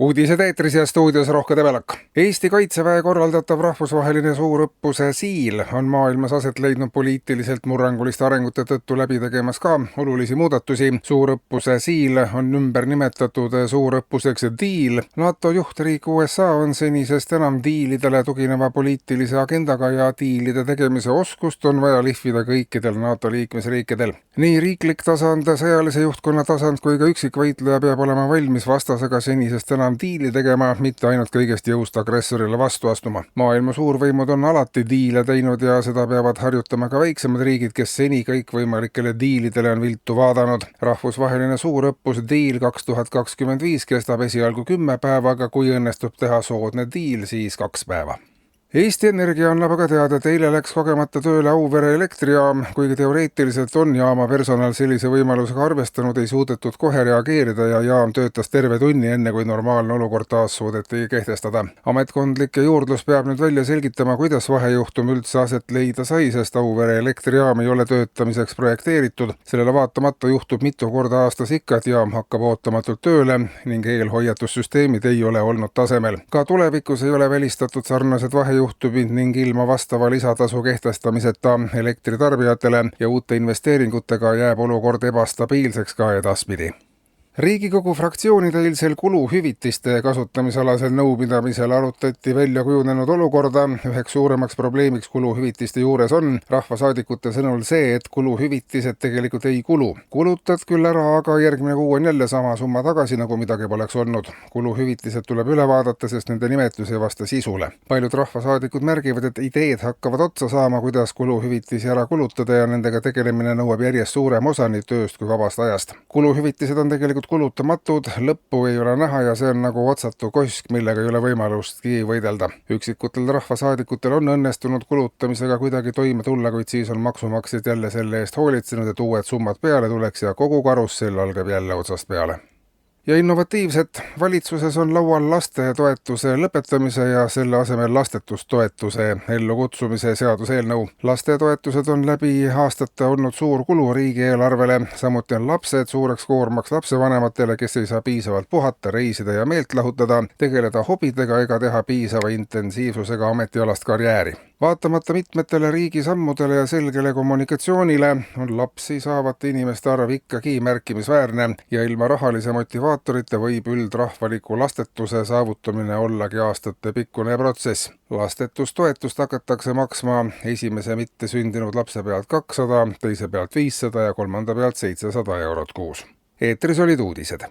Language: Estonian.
Uudised eetris ja stuudios Rohke Debelak. Eesti Kaitseväe korraldatav rahvusvaheline suurõppuse Siil on maailmas aset leidnud poliitiliselt murranguliste arengute tõttu läbi tegemas ka olulisi muudatusi. Suurõppuse Siil on ümber nimetatud suurõppuseks Deal. NATO juhtriik USA on senisest enam diilidele tugineva poliitilise agendaga ja diilide tegemise oskust on vaja lihvida kõikidel NATO liikmesriikidel. Nii riiklik tasand, sõjalise juhtkonna tasand kui ka üksikvõitleja peab olema valmis vastasega senisest enam diili tegema, mitte ainult kõigest jõust agressorile vastu astuma. Maailma suurvõimud on alati diile teinud ja seda peavad harjutama ka väiksemad riigid, kes seni kõikvõimalikele diilidele on viltu vaadanud. Rahvusvaheline suurõppus Deal 2025 kestab esialgu 10 päeva, aga kui õnnestub teha soodne diil, siis 2 päeva. Eesti Energia annab aga teada, et eile läks kogemata tööle Auvere elektrijaam, kuigi teoreetiliselt on jaama personal sellise võimalusega arvestanud, ei suudetud kohe reageerida ja jaam töötas terve tunni enne, kui normaalne olukord taas suudeti kehtestada. Ametkondlik juurdlus peab nüüd välja selgitama, kuidas vahejuhtum üldse aset leida sai, sest Auvere elektrijaam ei ole töötamiseks projekteeritud. Sellele vaatamata juhtub mitu korda aastas ikka, et jaam hakkab ootamatult tööle ning eelhoiatussüsteemid ei ole olnud tasemel. Ka tulevikus ei ole välistatud sarnased vahejuhtumid ning ilma vastava lisatasu kehtestamiseta elektritarbijatele ja uute investeeringutega jääb olukord ebastabiilseks ka edaspidi. Riigikogu fraktsioonide eilsel kuluhüvitiste kasutamisalasel nõupidamisel arutati välja kujunenud olukorda. Üheks suuremaks probleemiks kuluhüvitiste juures on rahvasaadikute sõnul see, et kuluhüvitised tegelikult ei kulu. Kulutad küll ära, aga järgmine kuu on jälle sama summa tagasi, nagu midagi poleks olnud. Kuluhüvitised tuleb üle vaadata, sest nende nimetus ei vasta sisule. Paljud rahvasaadikud märgivad, et ideed hakkavad otsa saama, kuidas kuluhüvitisi ära kulutada ja nendega tegelemine nõuab järjest suurem osa nii tööst kui vabast ajast. Kuluhüvitised on tegelikult kulutamatud, lõppu ei ole näha ja see on nagu otsatu kosk, millega ei ole võimalustki võidelda. Üksikutel rahvasaadikutel on õnnestunud kulutamisega kuidagi toime tulla, kuid siis on maksumaksjad jälle selle eest hoolitsenud, et uued summad peale tuleks ja kogu karussell algab jälle otsast peale. Ja innovatiivset valitsuses on laual lastetoetuse lõpetamise ja selle asemel lastetustoetuse ellukutsumise seaduseelnõu. Lastetoetused on läbi aastate olnud suur kulu riigieelarvele, samuti on lapsed suureks koormaks lapsevanematele, kes ei saa piisavalt puhata, reisida ja meelt lahutada, tegeleda hobidega ega teha piisava intensiivsusega ametialast karjääri. Vaatamata mitmetele riigi sammudele ja selgele kommunikatsioonile on lapsi saavate inimeste arv ikkagi märkimisväärne ja ilma rahalise motivaatorita võib üldrahvaliku lastetuse saavutamine ollagi aastatepikkune protsess. Lastetustoetust hakatakse maksma esimese mittesündinud lapse pealt 200, teise pealt 500 ja kolmanda pealt 700 eurot kuus. Eetris olid uudised.